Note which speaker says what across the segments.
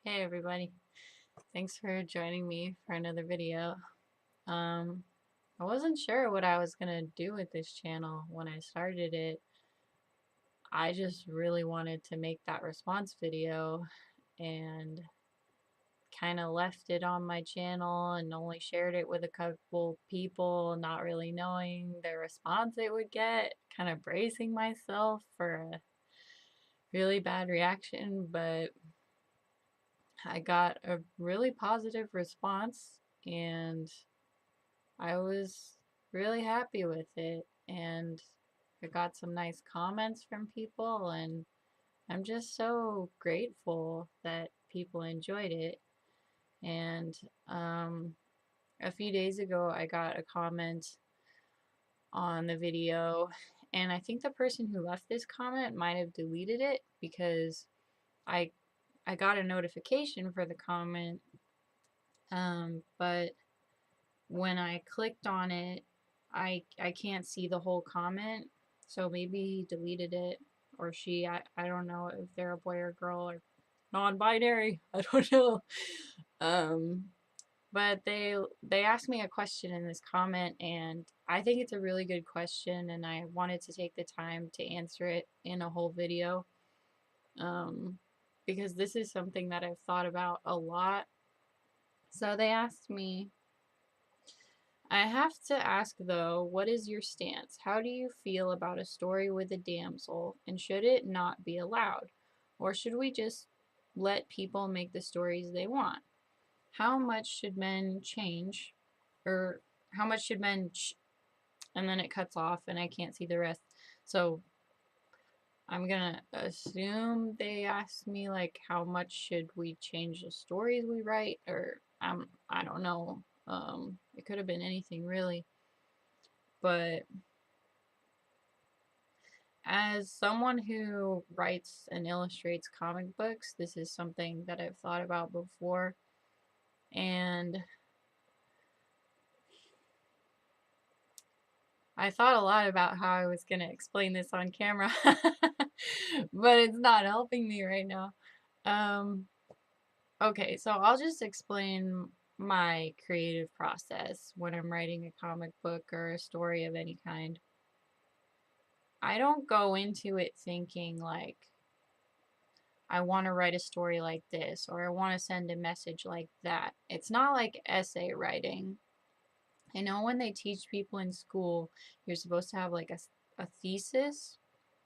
Speaker 1: Hey everybody, thanks for joining me for another video. Um, I wasn't sure what I was gonna do with this channel when I started it. I just really wanted to make that response video and kind of left it on my channel and only shared it with a couple people, not really knowing the response it would get, kind of bracing myself for a really bad reaction, but I got a really positive response and I was really happy with it. And I got some nice comments from people, and I'm just so grateful that people enjoyed it. And um, a few days ago, I got a comment on the video, and I think the person who left this comment might have deleted it because I I got a notification for the comment, but when I clicked on it, I can't see the whole comment, so maybe he deleted it, or she. I don't know if they're a boy or girl or non-binary. I don't know. Um, but they asked me a question in this comment, and I think it's a really good question, and I wanted to take the time to answer it in a whole video. Um, because this is something that I've thought about a lot. So they asked me, I have to ask though, what is your stance? How do you feel about a story with a damsel, and should it not be allowed? Or should we just let people make the stories they want? How much should men change? Or how much should and then it cuts off and I can't see the rest. So I'm gonna assume they asked me like how much should we change the stories we write, or I don't know. It could have been anything really. But as someone who writes and illustrates comic books, this is something that I've thought about before. And I thought a lot about how I was going to explain this on camera, but it's not helping me right now. Okay, so I'll just explain my creative process when I'm writing a comic book or a story of any kind. I don't go into it thinking like, I want to write a story like this, or I want to send a message like that. It's not like essay writing. I know when they teach people in school, you're supposed to have like a thesis,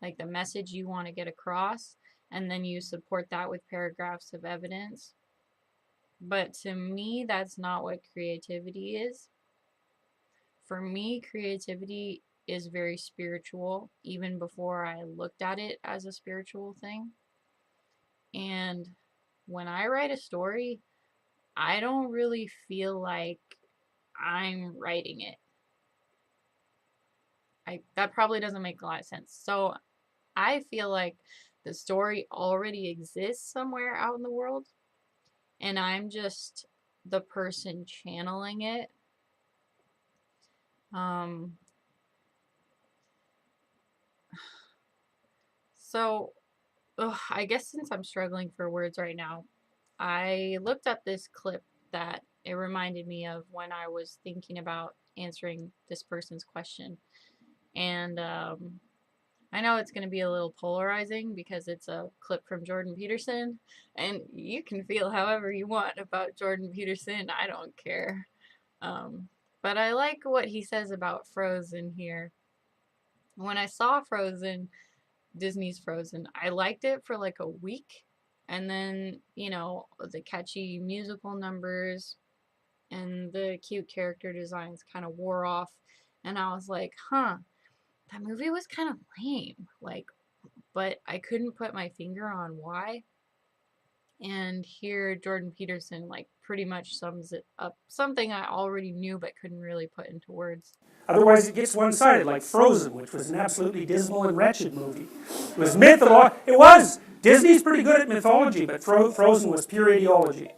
Speaker 1: like the message you want to get across, and then you support that with paragraphs of evidence. But to me, that's not what creativity is. For me, creativity is very spiritual, even before I looked at it as a spiritual thing. And when I write a story, I don't really feel like I'm writing it. That probably doesn't make a lot of sense. So I feel like the story already exists somewhere out in the world, and I'm just the person channeling it. So I guess since I'm struggling for words right now, I looked at this clip that it reminded me of when I was thinking about answering this person's question. And I know it's going to be a little polarizing because it's a clip from Jordan Peterson, and you can feel however you want about Jordan Peterson. I don't care. But I like what he says about Frozen here. When I saw Frozen, Disney's Frozen, I liked it for like a week. And then, the catchy musical numbers and the cute character designs kind of wore off. And I was like, huh, that movie was kind of lame. Like, but I couldn't put my finger on why. And here Jordan Peterson like pretty much sums it up. Something I already knew but couldn't really put into words.
Speaker 2: Otherwise, it gets one-sided, like Frozen, which was an absolutely dismal and wretched movie. It was mythology. It was. Disney's pretty good at mythology, but Frozen was pure ideology.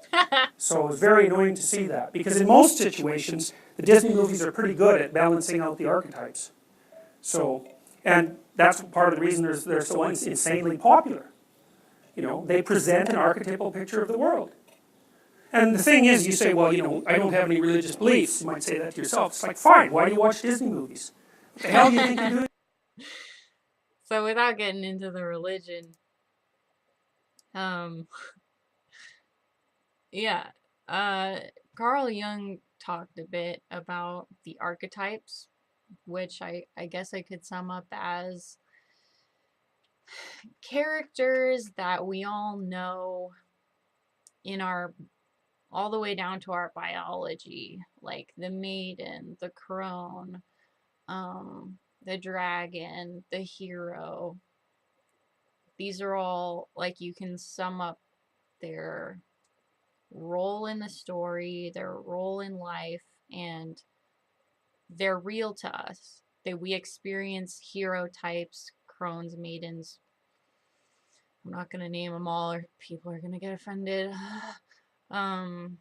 Speaker 2: So it was very annoying to see that, because in most situations, the Disney movies are pretty good at balancing out the archetypes. So, and that's part of the reason they're so insanely popular. You know, they present an archetypal picture of the world. And the thing is, you say, well, you know, I don't have any religious beliefs. You might say that to yourself. It's like, fine, why do you watch Disney movies? What the hell do you think you're doing?
Speaker 1: So without getting into the religion, yeah, uh, Carl Jung talked a bit about the archetypes, which I guess I could sum up as characters that we all know in our all the way down to our biology, like the maiden, the crone, the dragon, the hero. These are all like you can sum up their role in the story, their role in life, and they're real to us. That we experience hero types, crones, maidens. I'm not gonna name them all, or people are gonna get offended. um,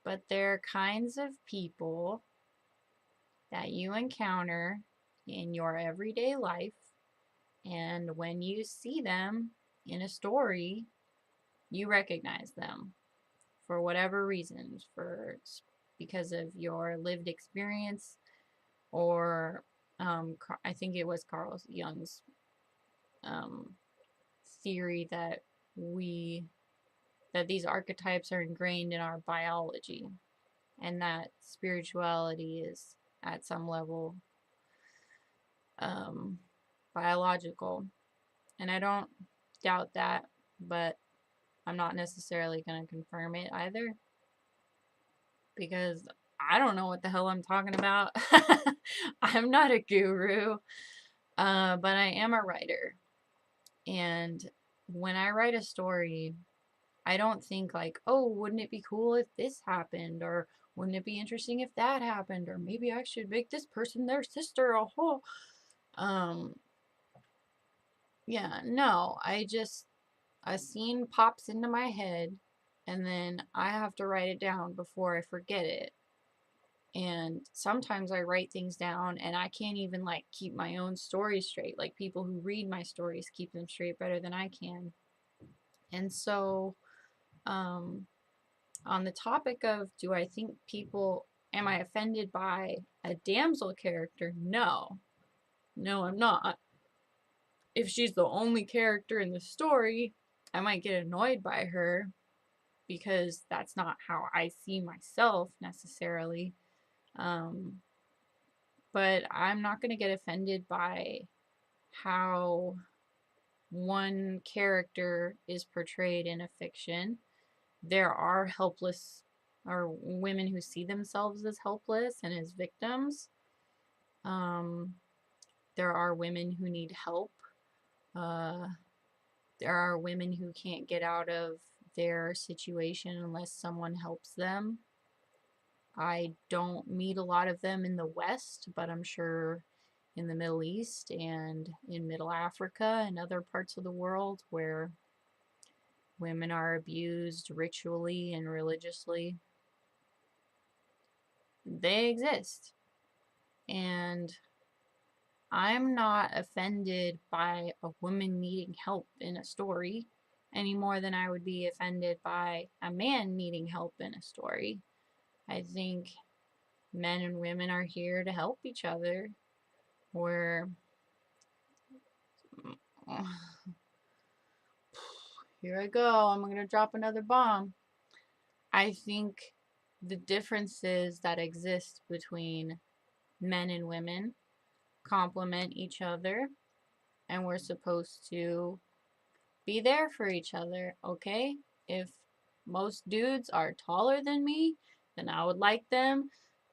Speaker 1: but they're kinds of people that you encounter in your everyday life, and when you see them in a story, you recognize them for whatever reasons, for because of your lived experience, or I think it was Carl Jung's um, theory that we that these archetypes are ingrained in our biology, and that spirituality is at some level um, biological. And I don't doubt that, but I'm not necessarily going to confirm it either because I don't know what the hell I'm talking about. I'm not a guru, but I am a writer. And when I write a story, I don't think like, oh, wouldn't it be cool if this happened? Or wouldn't it be interesting if that happened? Or maybe I should make this person their sister. Oh, um, yeah, no, a scene pops into my head and then I have to write it down before I forget it. And sometimes I write things down and I can't even like keep my own stories straight. Like people who read my stories keep them straight better than I can. And so, um, on the topic of do I think people, am I offended by a damsel character? No. No, I'm not. If she's the only character in the story, I might get annoyed by her because that's not how I see myself necessarily. Um, but I'm not going to get offended by how one character is portrayed in a fiction. There are helpless or women who see themselves as helpless and as victims. Um, there are women who need help. Uh, there are women who can't get out of their situation unless someone helps them. I don't meet a lot of them in the West, but I'm sure in the Middle East and in Middle Africa and other parts of the world where women are abused ritually and religiously, they exist. And I'm not offended by a woman needing help in a story any more than I would be offended by a man needing help in a story. I think men and women are here to help each other. Where here I go, I'm gonna drop another bomb. I think the differences that exist between men and women complement each other, and we're supposed to be there for each other, okay? If most dudes are taller than me, then I would like them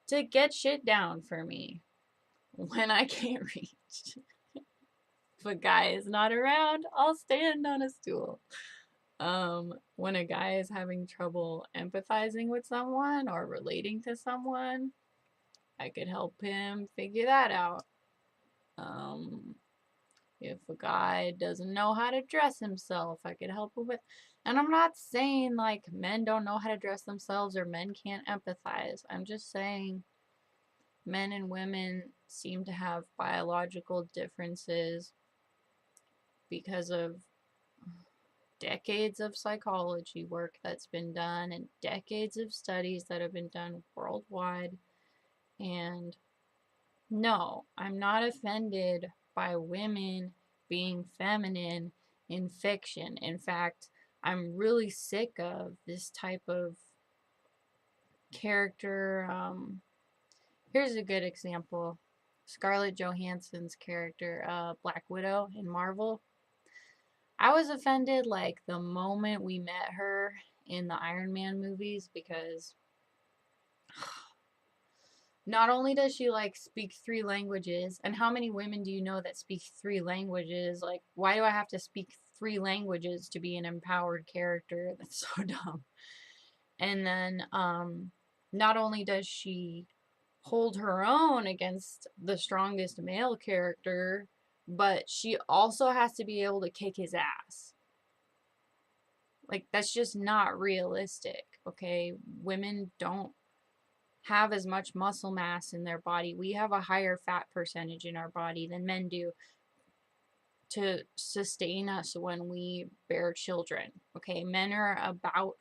Speaker 1: to get shit down for me when I can't reach. If a guy is not around, I'll stand on a stool. When a guy is having trouble empathizing with someone or relating to someone, I could help him figure that out. Um, if a guy doesn't know how to dress himself, I could help him with. And I'm not saying like men don't know how to dress themselves or men can't empathize. I'm just saying men and women seem to have biological differences because of decades of psychology work that's been done and decades of studies that have been done worldwide. And no, I'm not offended by women being feminine in fiction. In fact, I'm really sick of this type of character. Here's a good example. Scarlett Johansson's character, Black Widow in Marvel. I was offended like the moment we met her in the Iron Man movies because not only does she like speak 3 languages, and how many women do you know that speak 3 languages? Like, why do I have to speak 3 languages to be an empowered character? That's so dumb. And then, not only does she hold her own against the strongest male character, but she also has to be able to kick his ass. Like, that's just not realistic, okay? Women don't have as much muscle mass in their body. We have a higher fat percentage in our body than men do to sustain us when we bear children. Okay, men are about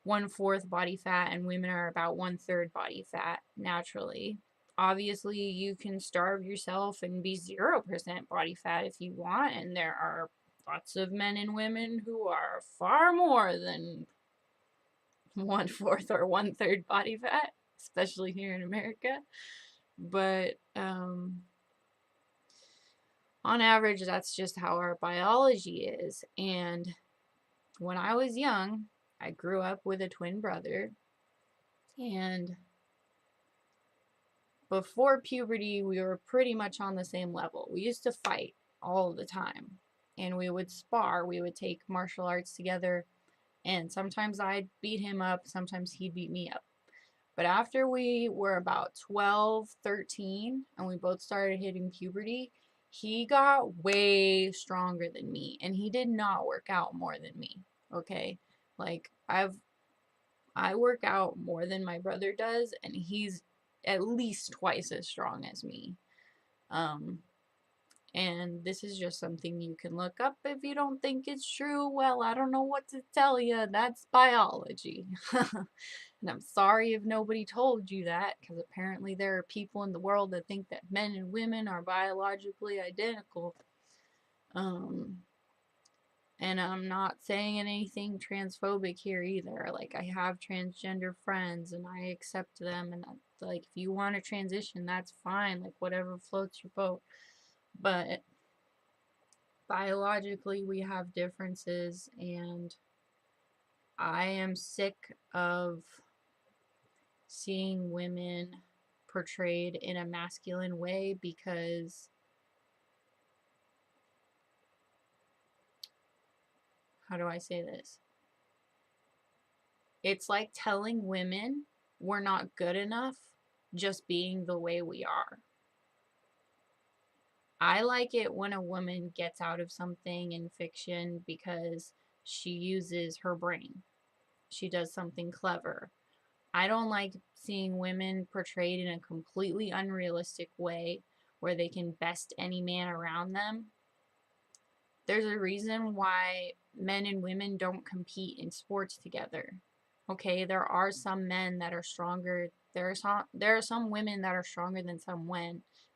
Speaker 1: 1/4 body fat and women are about 1/3 body fat naturally. Obviously, you can starve yourself and be 0% body fat if you want, and there are lots of men and women who are far more than 1/4 or 1/3 body fat, especially here in America. But on average, that's just how our biology is. And when I was young, I grew up with a twin brother. And before puberty, we were pretty much on the same level. We used to fight all the time. And we would spar. We would take martial arts together. And sometimes I'd beat him up. Sometimes he'd beat me up. But after we were about 12, 13, and we both started hitting puberty, he got way stronger than me. And he did not work out more than me. Okay? Like, I work out more than my brother does, and he's at least twice as strong as me. And this is just something you can look up if you don't think it's true. Well, I don't know what to tell you. That's biology. And I'm sorry if nobody told you that, because apparently there are people in the world that think that men and women are biologically identical. And I'm not saying anything transphobic here either. Like, I have transgender friends and I accept them, and like, if you want to transition, that's fine. Like, whatever floats your boat. But biologically, we have differences, and I am sick of seeing women portrayed in a masculine way because, how do I say this? It's like telling women we're not good enough just being the way we are. I like it when a woman gets out of something in fiction because she uses her brain. She does something clever. I don't like seeing women portrayed in a completely unrealistic way where they can best any man around them. There's a reason why men and women don't compete in sports together. Okay, there are some men that are stronger. There are some women that are stronger than some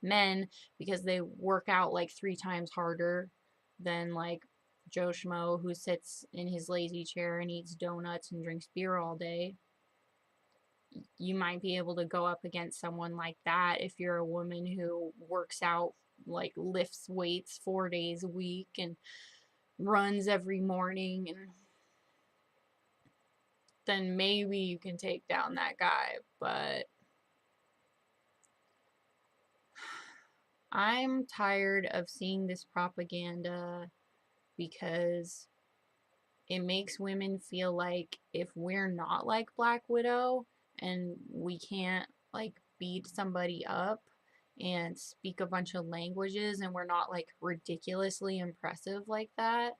Speaker 1: men because they work out like 3 times harder than like Joe Schmo who sits in his lazy chair and eats donuts and drinks beer all day. You might be able to go up against someone like that if you're a woman who works out, like lifts weights 4 days a week and runs every morning, and then maybe you can take down that guy. But I'm tired of seeing this propaganda because it makes women feel like if we're not like Black Widow and we can't like beat somebody up and speak a bunch of languages and we're not like ridiculously impressive like that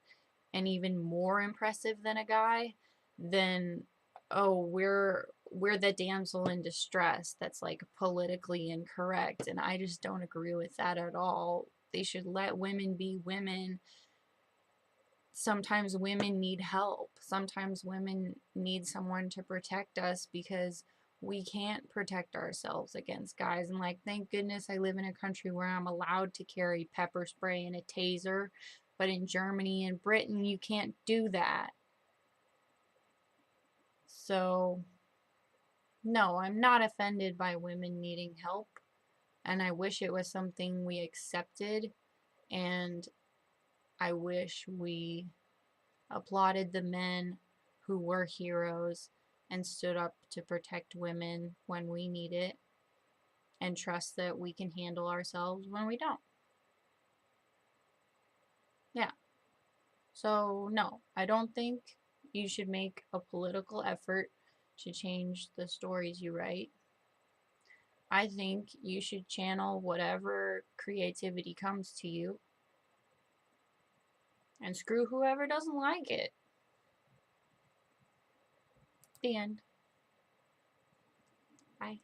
Speaker 1: and even more impressive than a guy, then oh, we're the damsel in distress that's like politically incorrect, and I just don't agree with that at all. They should let women be women sometimes women need help. Sometimes women need someone to protect us because we can't protect ourselves against guys. And like, thank goodness I live in a country where I'm allowed to carry pepper spray and a taser. But in Germany and Britain, you can't do that. So, no, I'm not offended by women needing help. And I wish it was something we accepted. And I wish we applauded the men who were heroes and stood up to protect women when we need it, and trust that we can handle ourselves when we don't. Yeah. So, no, I don't think you should make a political effort to change the stories you write. I think you should channel whatever creativity comes to you and screw whoever doesn't like it. The end. Bye.